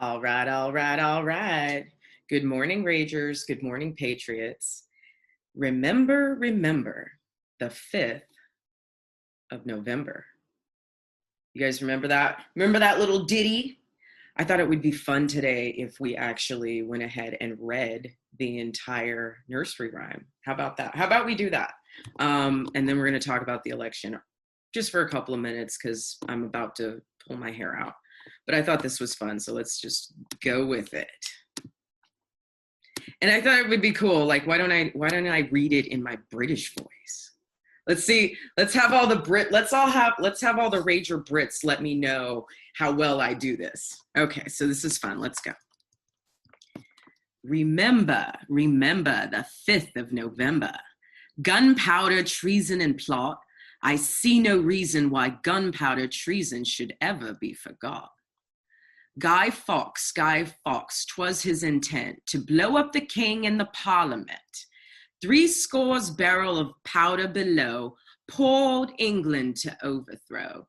All right, all right, all right. Good morning, Ragers. Good morning, Patriots. Remember, the 5th of November. You guys remember that? Remember that little ditty? I thought it would be fun today if we actually went ahead and read the entire nursery rhyme. How about that? How about we do that? And then we're going to talk about the election just for a couple of minutes because I'm about to pull my hair out. But I thought this was fun, so let's just go with it. And I thought it would be cool. Like, why don't I read it in my British voice? Let's see. Let's have all the let's have all the Rager Brits let me know how well I do this. Okay, so this is fun. Let's go. Remember the 5th of November. Gunpowder, treason, and plot. I see no reason why gunpowder treason should ever be forgot. Guy Fawkes, 'twas his intent to blow up the king and the parliament. 70 barrel of powder below, poor old England to overthrow.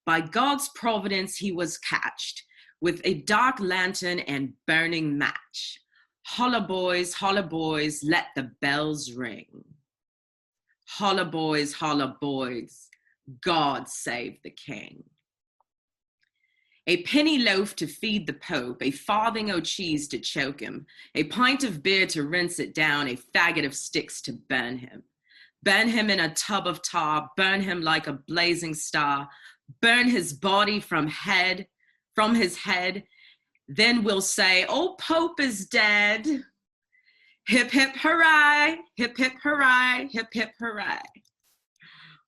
By God's providence he was catched, with a dark lantern and burning match. Holla boys, let the bells ring. Holla boys, God save the king. A penny loaf to feed the Pope, a farthing o' cheese to choke him, a pint of beer to rinse it down, a faggot of sticks to burn him. Burn him in a tub of tar, burn him like a blazing star, burn his body from his head. Then we'll say, oh, Pope is dead. Hip, hip, hooray, hip, hip, hooray, hip, hip, hooray.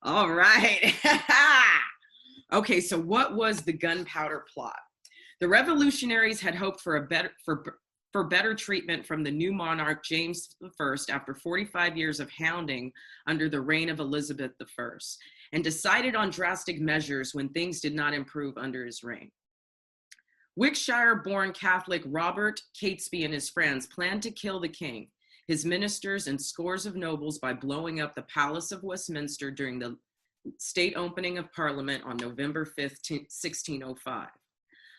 All right. Okay, so what was the Gunpowder Plot? The revolutionaries had hoped for better treatment from the new monarch James I after 45 years of hounding under the reign of Elizabeth I, and decided on drastic measures when things did not improve under his reign. Wiltshire-born Catholic Robert Catesby and his friends planned to kill the king, his ministers, and scores of nobles by blowing up the Palace of Westminster during the state opening of Parliament on November 5th, 1605.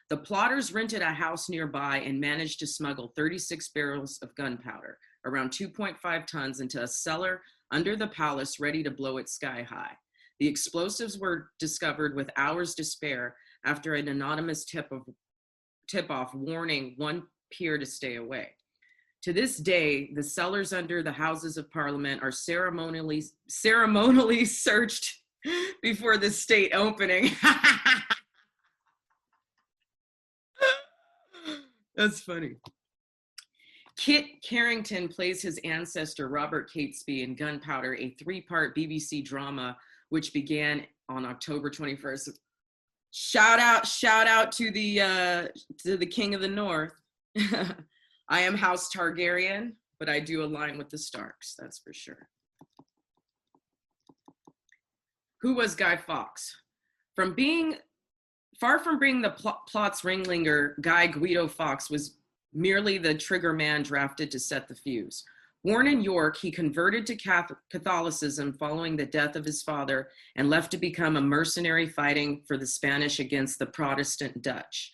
The plotters rented a house nearby and managed to smuggle 36 barrels of gunpowder, around 2.5 tons, into a cellar under the palace ready to blow it sky high. The explosives were discovered with hours to spare after an anonymous tip-off warning one peer to stay away. To this day, the cellars under the Houses of Parliament are ceremonially searched before the state opening. That's funny. Kit Harington plays his ancestor Robert Catesby in Gunpowder, a 3-part BBC drama which began on October 21st. Shout out to the King of the North. I am House Targaryen, but I do align with the Starks, that's for sure. Who was Guy Fawkes? Far from being the plot's ringleader, Guy Guido Fawkes was merely the trigger man drafted to set the fuse. Born in York, he converted to Catholicism following the death of his father and left to become a mercenary fighting for the Spanish against the Protestant Dutch.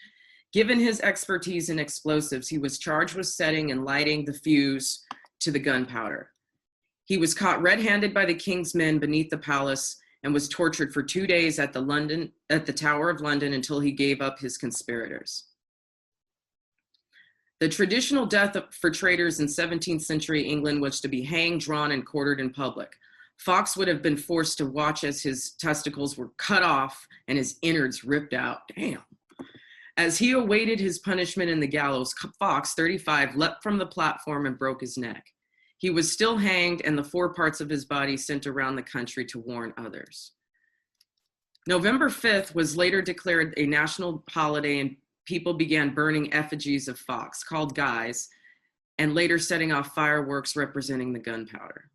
Given his expertise in explosives, he was charged with setting and lighting the fuse to the gunpowder. He was caught red-handed by the king's men beneath the palace and was tortured for 2 days at the Tower of London until he gave up his conspirators. The traditional death for traitors in 17th century England was to be hanged, drawn, and quartered in public. Fawkes would have been forced to watch as his testicles were cut off and his innards ripped out. Damn. As he awaited his punishment in the gallows, Fawkes, 35, leapt from the platform and broke his neck. He was still hanged and the 4 parts of his body sent around the country to warn others. November 5th was later declared a national holiday and people began burning effigies of Fawkes, called Guys, and later setting off fireworks representing the gunpowder.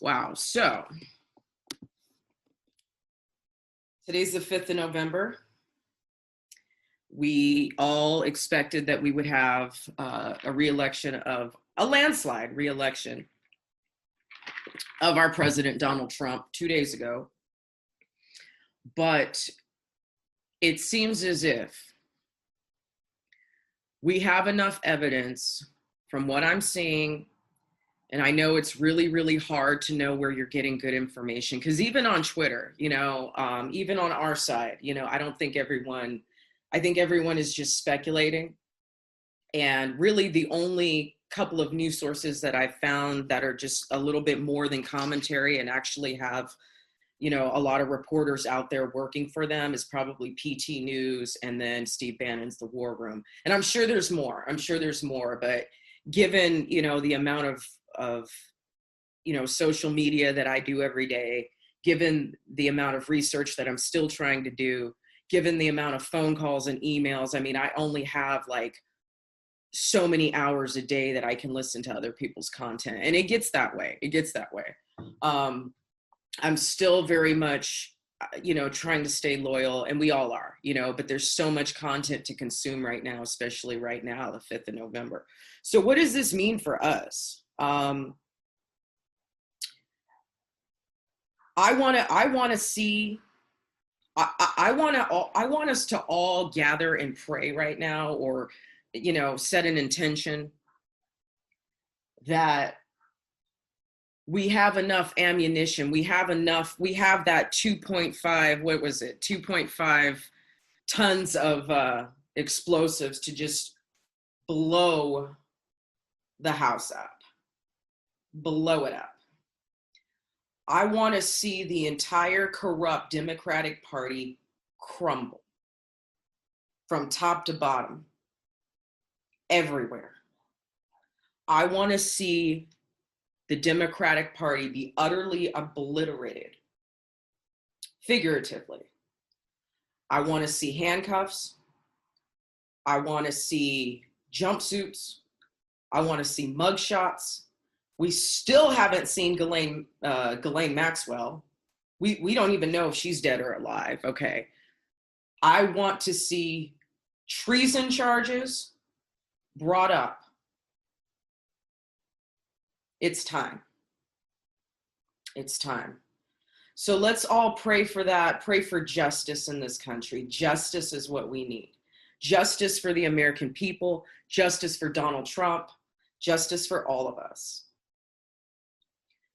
Wow, so today's the 5th of November. We all expected that we would have a landslide re-election of our president, Donald Trump, 2 days ago. But it seems as if We have enough evidence from what I'm seeing, and I know it's really, really hard to know where you're getting good information, because even on Twitter, you know, even on our side, you know, I think everyone is just speculating. And really the only couple of news sources that I've found that are just a little bit more than commentary and actually have, you know, a lot of reporters out there working for them is probably PT News and then Steve Bannon's The War Room. And I'm sure there's more. But given, you know, the amount of, you know, social media that I do every day, given the amount of research that I'm still trying to do, given the amount of phone calls and emails, I mean, I only have like so many hours a day that I can listen to other people's content. And it gets that way. I'm still very much, you know, trying to stay loyal, and we all are, you know, but there's so much content to consume right now, especially right now, the 5th of November. So what does this mean for us? I want us to all gather and pray right now, or, you know, set an intention that we have enough ammunition. We have that 2.5 tons of explosives to just blow the house up, blow it up. I want to see the entire corrupt Democratic Party crumble from top to bottom, everywhere. I want to see the Democratic Party be utterly obliterated, figuratively. I want to see handcuffs. I want to see jumpsuits. I want to see mugshots. We still haven't seen Ghislaine Maxwell. We don't even know if she's dead or alive, okay? I want to see treason charges brought up. It's time. It's time. So let's all pray for that. Pray for justice in this country. Justice is what we need. Justice for the American people. Justice for Donald Trump. Justice for all of us.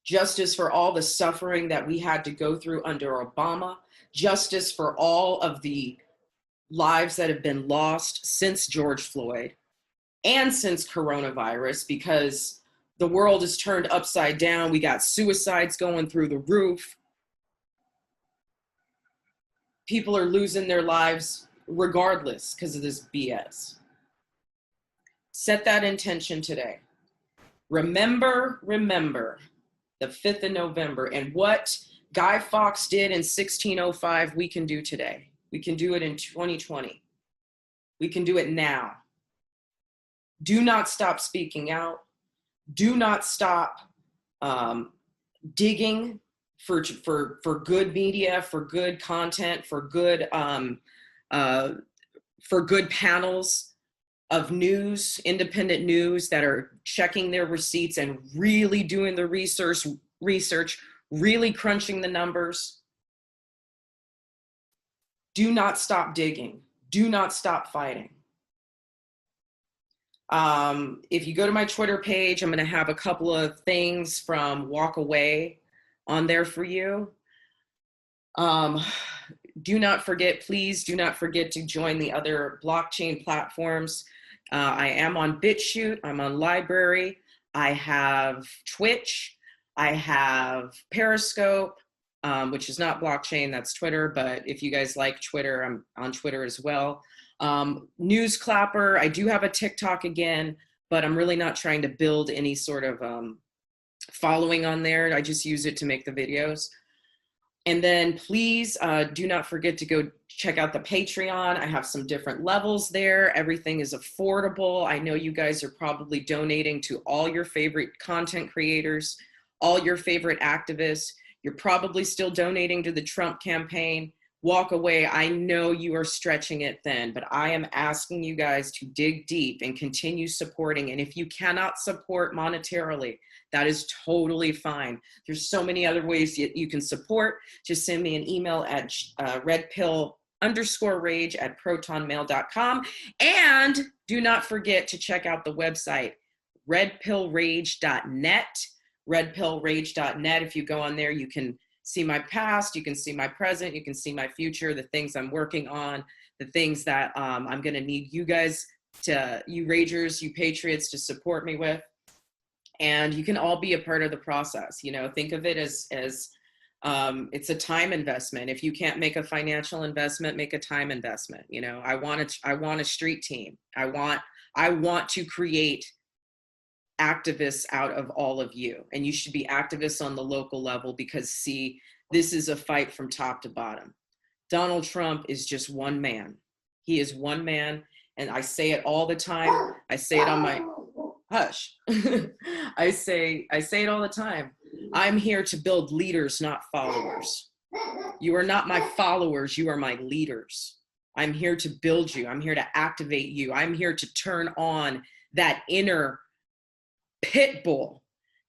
Justice for all the suffering that we had to go through under Obama. Justice for all of the lives that have been lost since George Floyd and since coronavirus, because the world is turned upside down. We got suicides going through the roof. People are losing their lives regardless because of this BS. Set that intention today. Remember the 5th of November, and what Guy Fawkes did in 1605, we can do today. We can do it in 2020. We can do it now. Do not stop speaking out. Do not stop digging for good media, for good content, for good panels of news, independent news that are checking their receipts and really doing the research, really crunching the numbers. Do not stop digging. Do not stop fighting. If you go to my Twitter page, I'm going to have a couple of things from Walkaway on there for you. Do not forget, please do not forget to join the other blockchain platforms. I am on BitChute, I'm on Library, I have Twitch, I have Periscope, which is not blockchain, that's Twitter, but if you guys like Twitter, I'm on Twitter as well. News Clapper, I do have a TikTok again, but I'm really not trying to build any sort of following on there. I just use it to make the videos. And then please do not forget to go check out the Patreon. I have some different levels there. Everything is affordable. I know you guys are probably donating to all your favorite content creators, all your favorite activists. You're probably still donating to the Trump campaign. Walkaway, I know you are stretching it thin, but I am asking you guys to dig deep and continue supporting. And if you cannot support monetarily, that is totally fine. There's so many other ways you can support. Just send me an email at redpill _rage@protonmail.com. And do not forget to check out the website, redpillrage.net, redpillrage.net. If you go on there, you can see my past, you can see my present, you can see my future, the things I'm working on, the things that I'm going to need you guys to, you Ragers, you Patriots, to support me with. And you can all be a part of the process. You know, think of it as it's a time investment. If you can't make a financial investment, make a time investment. You know, I want a street team. I want to create activists out of all of you, and you should be activists on the local level, because see, this is a fight from top to bottom. Donald Trump is just one man. He is one man, and I say it all the time. I say it on my hush. I say it all the time. I'm here to build leaders, not followers. You are not my followers, you are my leaders. I'm here to build you. I'm here to activate you. I'm here to turn on that inner pit bull,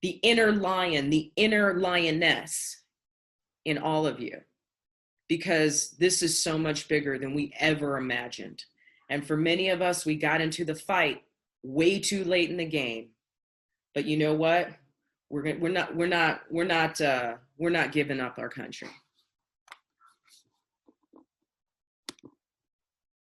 the inner lion, the inner lioness in all of you, because this is so much bigger than we ever imagined. And for many of us, we got into the fight way too late in the game. But you know what? We're not giving up our country.